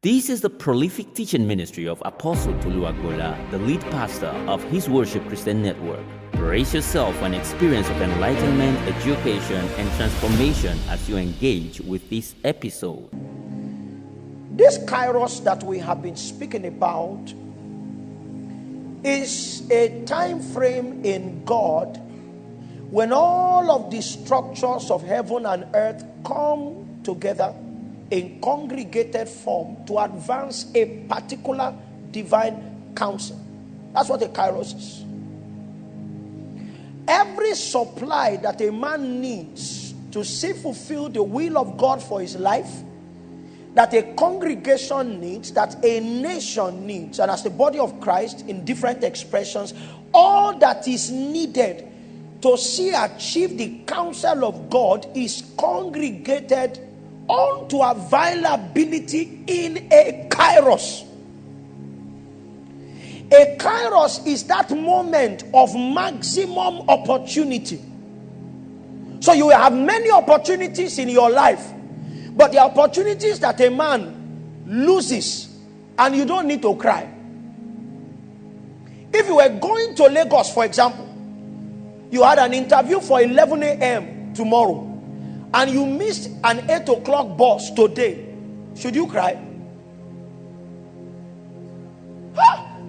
This is the prolific teaching ministry of Apostle Tolu, the lead pastor of His Worship Christian Network. Brace yourself for an experience of enlightenment, education, and transformation as you engage with this episode. This KAIROS that we have been speaking about is a time frame in God when all of the structures of heaven and earth come together in congregated form to advance a particular divine counsel. That's what a KAIROS is. Every supply that a man needs to see fulfill the will of God for his life, that a congregation needs, that a nation needs, and as the body of Christ in different expressions, all that is needed to see achieve the counsel of God is congregated unto availability in a KAIROS. A KAIROS is that moment of maximum opportunity. So you will have many opportunities in your life, but the opportunities that a man loses, and you don't need to cry. If you were going to Lagos, for example, you had an interview for 11 a.m. tomorrow, and you missed an 8 o'clock bus today, should you cry?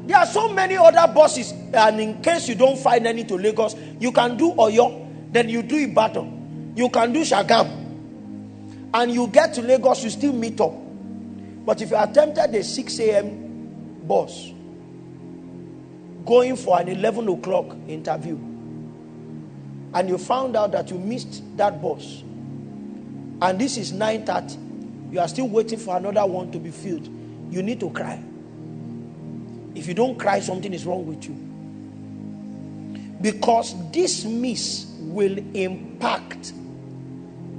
There are so many other buses, and in case you don't find any to Lagos, you can do Oyo, then you do Ibadan, you can do Shagam, and you get to Lagos, you still meet up. But if you attempted a 6 a.m. bus going for an 11 o'clock interview, and you found out that you missed that bus, and this is 9:30, you are still waiting for another one to be filled, you need to cry. If you don't cry, something is wrong with you. Because this miss will impact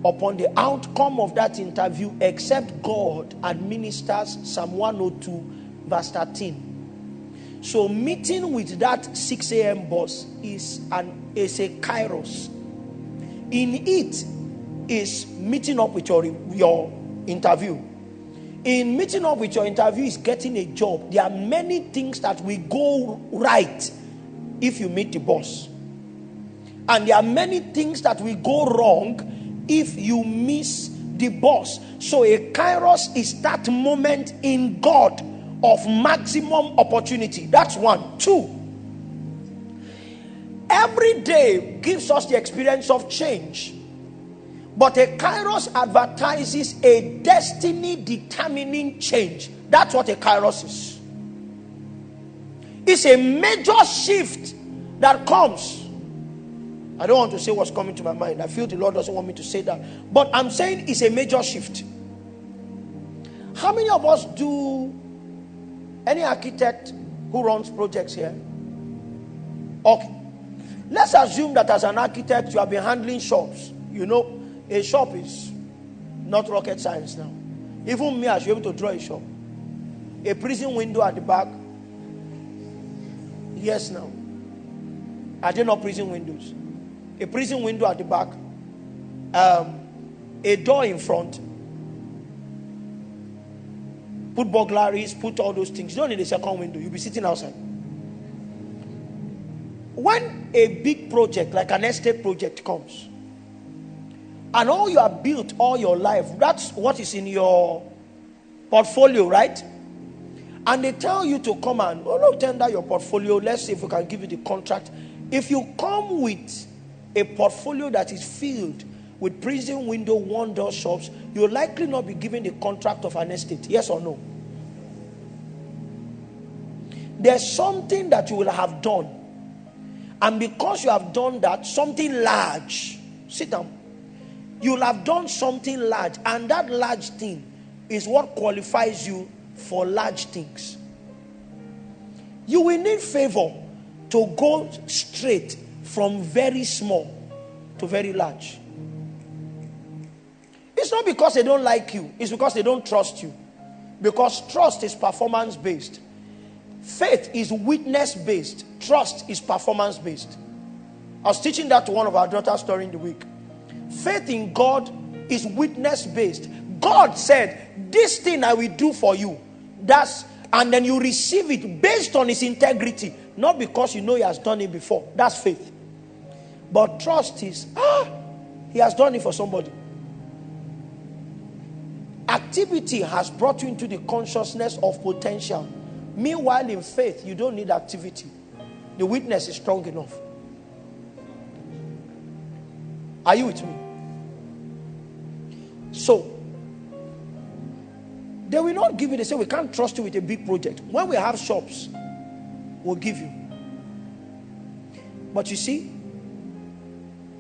upon the outcome of that interview, except God administers Psalm 102 verse 13. So meeting with that 6 a.m. bus is a KAIROS. In it is meeting up with your interview. In meeting up with your interview is getting a job. There are many things that will go right if you meet the boss. And there are many things that will go wrong if you miss the boss. So a KAIROS is that moment in God of maximum opportunity. That's one. Two, every day gives us the experience of change. But a KAIROS advertises a destiny-determining change. That's what a KAIROS is. It's a major shift that comes. I don't want to say what's coming to my mind. I feel the Lord doesn't want me to say that. But I'm saying it's a major shift. How many of us do any architect who runs projects here? Okay. Let's assume that as an architect, you have been handling shops. You know, a shop is not rocket science now. Even me, I should be able to draw a shop. A prison window at the back. Yes, now. Are they not prison windows? A prison window at the back. A door in front. Put burglaries, put all those things. You don't need a second window. You'll be sitting outside. When a big project, like an estate project, comes, and all you have built all your life, that's what is in your portfolio, right? And they tell you to come and tender your portfolio. Let's see if we can give you the contract. If you come with a portfolio that is filled with prison window, one-door shops, you'll likely not be given the contract of an estate. Yes or no? There's something that you will have done. And because you have done that, something large. Sit down. You'll have done something large, and that large thing is what qualifies you for large things. You will need favor to go straight from very small to very large. It's not because they don't like you, it's because they don't trust you. Because trust is performance based. Faith is witness based. Trust is performance based. I was teaching that to one of our daughters during the week. Faith in God is witness based. God said, this thing I will do for you. And then you receive it based on his integrity, not because you know he has done it before. That's faith. But trust is, he has done it for somebody. Activity has brought you into the consciousness of potential. Meanwhile, in faith, you don't need activity. The witness is strong enough. Are you with me? So, they will not give you. They say, we can't trust you with a big project. When we have shops, we'll give you. But you see,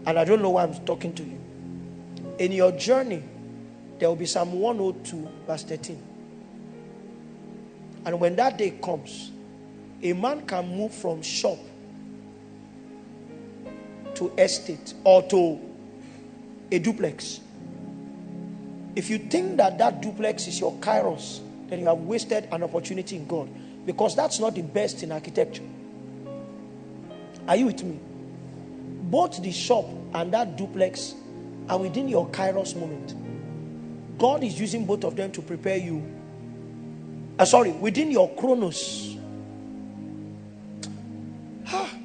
and I don't know why I'm talking to you, in your journey, there will be Psalm 102 verse 13. And when that day comes, a man can move from shop to estate or to a duplex. If you think that that duplex is your KAIROS, then you have wasted an opportunity in God, because that's not the best in architecture. Are you with me? Both the shop and that duplex are within your KAIROS moment. God is using both of them to prepare you. Within your chronos.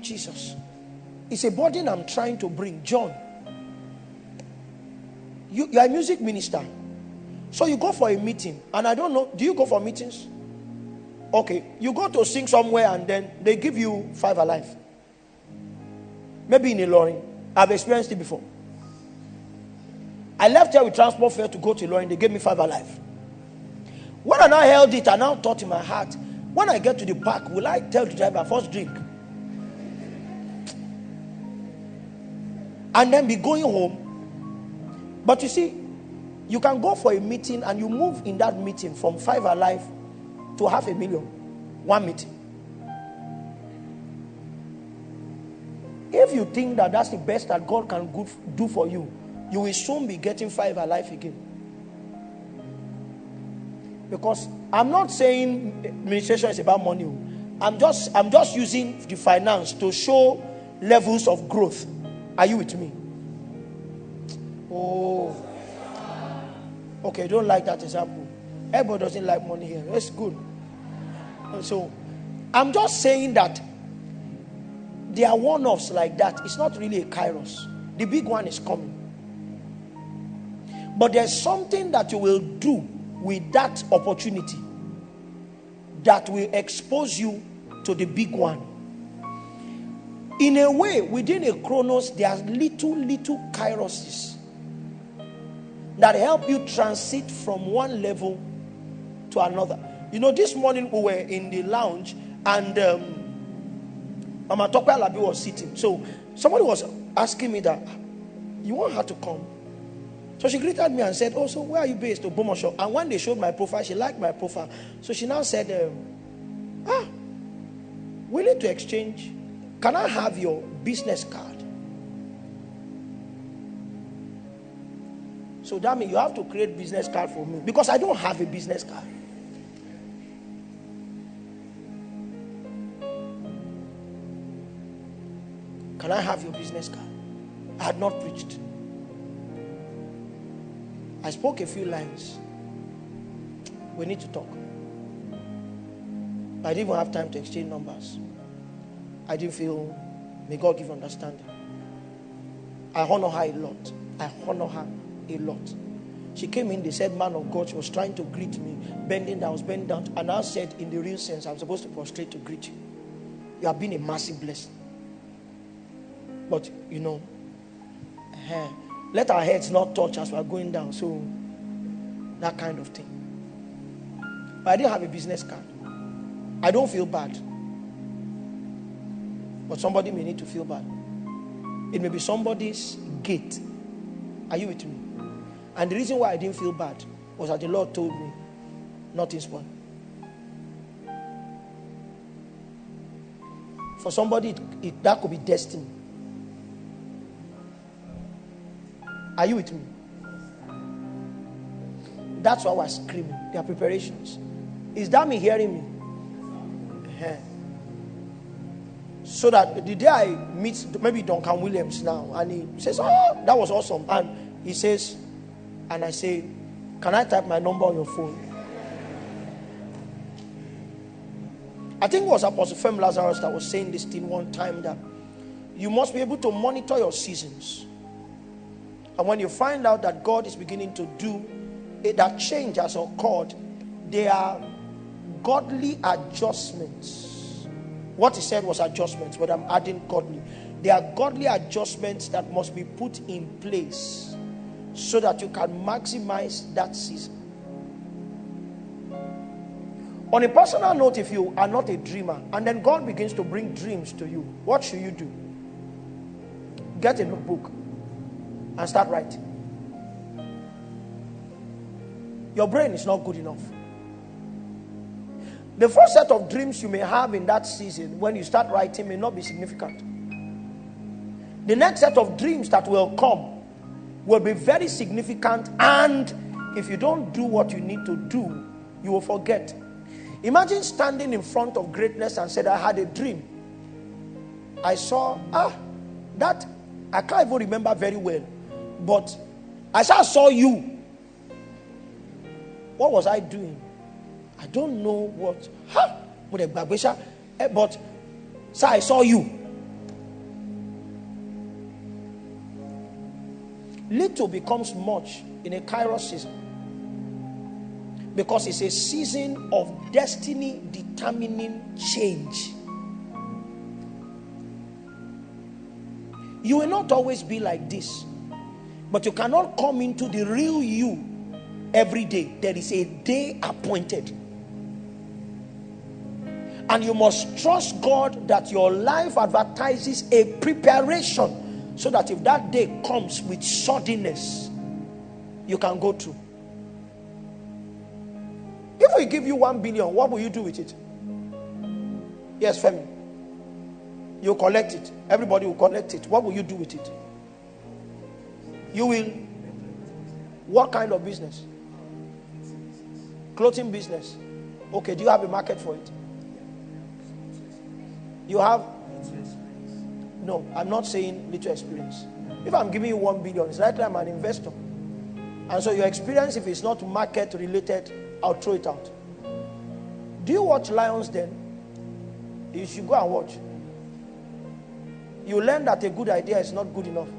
Jesus. It's a burden I'm trying to bring. John, you are a music minister. So you go for a meeting, and I don't know, do you go for meetings? Okay, you go to sing somewhere and then they give you 5 alive. Maybe in Ilorin. I've experienced it before. I left here with transport fare to go to Ilorin. They gave me 5 alive. When I now held it, I now thought in my heart, when I get to the park, will I tell the driver, first drink? And then be going home. But you see, you can go for a meeting and you move in that meeting from 5 alive to 500,000. One meeting. If you think that that's the best that God can do for you, you will soon be getting 5 alive again. Because I'm not saying administration is about money. I'm just using the finance to show levels of growth. Are you with me? Oh. Okay, don't like that example. Everybody doesn't like money here. It's good. So, I'm just saying that there are one-offs like that. It's not really a KAIROS. The big one is coming. But there's something that you will do with that opportunity that will expose you to the big one. In a way, within a chronos, there are little KAIROSes that help you transit from one level to another. You know, this morning we were in the lounge and Mama Tope Alabi was sitting. So somebody was asking me that, you want her to come? So she greeted me and said, oh, so where are you based? Obomosho. And when they showed my profile, she liked my profile. So she now said, we need to exchange. Can I have your business card? So that means you have to create business card for me, because I don't have a business card. Can I have your business card? I had not preached. I spoke a few lines. We need to talk. I didn't even have time to exchange numbers. I didn't feel, may God give understanding. I honor her a lot. I honor her a lot. She came in, they said, man of God. She was trying to greet me, bending down, I was bending down. And I said, in the real sense, I'm supposed to prostrate to greet you. You have been a massive blessing. But, you know, let our heads not touch as we are going down. So, that kind of thing. But I didn't have a business card. I don't feel bad. But somebody may need to feel bad. It may be somebody's gate. Are you with me? And the reason why I didn't feel bad was that the Lord told me, nothing spoiled. For somebody, that could be destiny. Are you with me? That's why I was screaming. Their preparations. Is that me hearing me? So that the day I meet maybe Duncan Williams now, and he says, oh, that was awesome. And he says, and I say, Can I type my number on your phone? I think it was Apostle Fem Lazarus that was saying this thing one time, that you must be able to monitor your seasons. And when you find out that God is beginning to do it, that change has occurred, there are godly adjustments. What he said was adjustments, but I'm adding godly. There are godly adjustments that must be put in place so that you can maximize that season. On a personal note, if you are not a dreamer and then God begins to bring dreams to you, what should you do? Get a notebook and start writing. Your brain is not good enough. The first set of dreams you may have in that season, when you start writing, may not be significant. The next set of dreams that will come will be very significant, and if you don't do what you need to do, you will forget. Imagine standing in front of greatness and said, I had a dream. I saw, that, I can't even remember very well, but I saw you. What was I doing? I don't know what. But sir, I saw you. Little becomes much in a KAIROS season, because it's a season of destiny determining change. You will not always be like this, but you cannot come into the real you every day. There is a day appointed, and you must trust God that your life advertises a preparation, so that if that day comes with suddenness, you can go through. If we give you 1 billion, what will you do with it? Yes, Femi. You collect it. Everybody will collect it. What will you do with it? You will. What kind of business? Clothing business. Okay, do you have a market for it? You have? No, I'm not saying little experience. If I'm giving you 1 billion, it's likely I'm an investor. And so your experience, if it's not market related, I'll throw it out. Do you watch Lions Den? You should go and watch. You learn that a good idea is not good enough.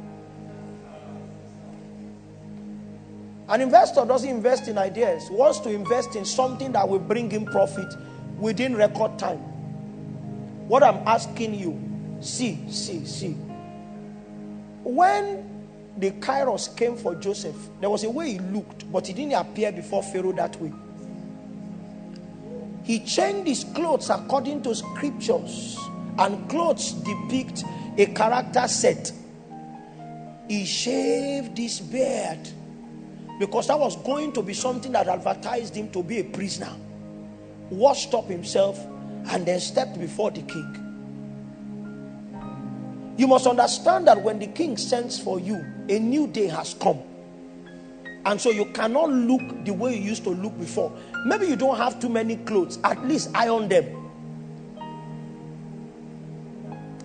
An investor doesn't invest in ideas. He wants to invest in something that will bring him profit within record time. What I'm asking you, see. When the KAIROS came for Joseph, there was a way he looked, but he didn't appear before Pharaoh that way. He changed his clothes according to scriptures, and clothes depict a character set. He shaved his beard because that was going to be something that advertised him to be a prisoner. Washed up himself and then stepped before the king. You must understand that when the king sends for you, a new day has come. And so you cannot look the way you used to look before. Maybe you don't have too many clothes. At least iron them.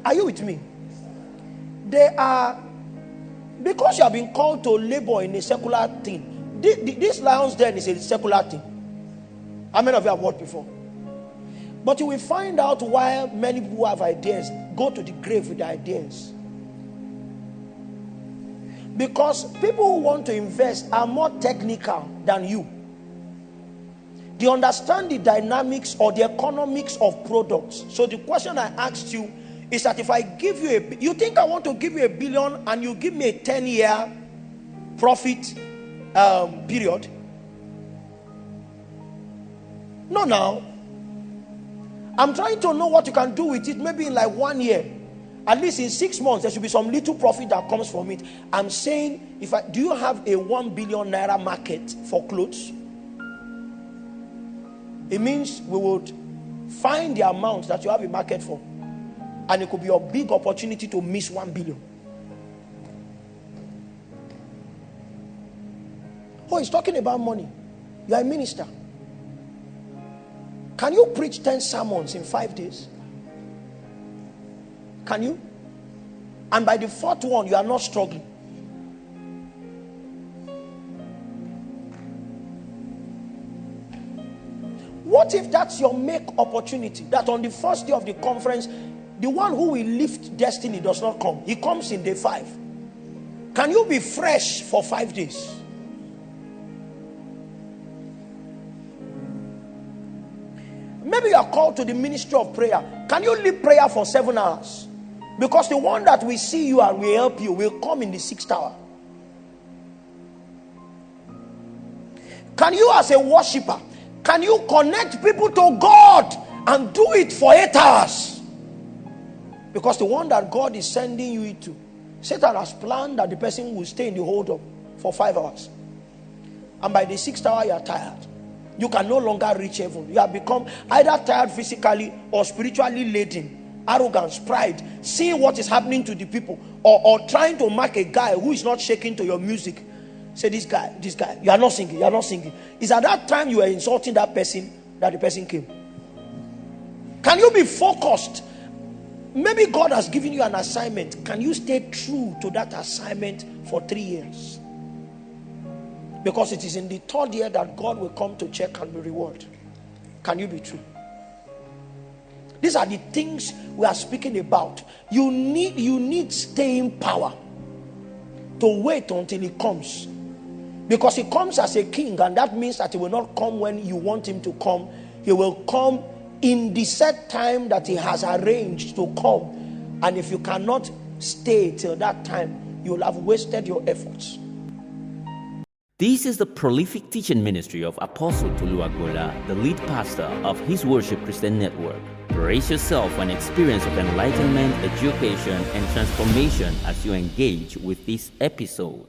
Are you with me? They are, because you have been called to labor in a secular thing. This Lions Den is a secular thing. How many of you have worked before? But you will find out why many people who have ideas go to the grave with the ideas. Because people who want to invest are more technical than you. They understand the dynamics or the economics of products. So the question I asked you is that if I give you you think I want to give you $1 billion and you give me a 10-year profit period? No, now. I'm trying to know what you can do with it, maybe in like 1 year. At least in 6 months, there should be some little profit that comes from it. I'm saying, do you have a 1 billion naira market for clothes? It means we would find the amount that you have a market for. And it could be a big opportunity to miss 1 billion. Oh, he's talking about money. You are a minister. Can you preach 10 sermons in 5 days? Can you? And by the 4th one, you are not struggling. What if that's your make opportunity? That on the first day of the conference, the one who will lift destiny does not come. He comes in day 5. Can you be fresh for 5 days? Maybe you are called to the ministry of prayer. Can you lead prayer for 7 hours? Because the one that will see you and will help you will come in the 6th hour. Can you, as a worshiper, can you connect people to God and do it for 8 hours? Because the one that God is sending you into, Satan has planned that the person will stay in the hold up for 5 hours. And by the 6th hour, you are tired. You can no longer reach heaven. You have become either tired physically or spiritually laden. Arrogance, pride, seeing what is happening to the people, or trying to mark a guy who is not shaking to your music. Say, this guy, you are not singing, you are not singing. It's at that time you are insulting that person that the person came. Can you be focused? Maybe God has given you an assignment. Can you stay true to that assignment for 3 years? Because it is in the 3rd year that God will come to check and be rewarded. Can you be true? These are the things we are speaking about. You need staying power to wait until he comes. Because he comes as a king, and that means that he will not come when you want him to come. He will come in the set time that he has arranged to come. And if you cannot stay till that time, you will have wasted your efforts. This is the prolific teaching ministry of Apostle Tolu Agboola, the lead pastor of His Worship Christian Network. Brace yourself for an experience of enlightenment, education, and transformation as you engage with this episode.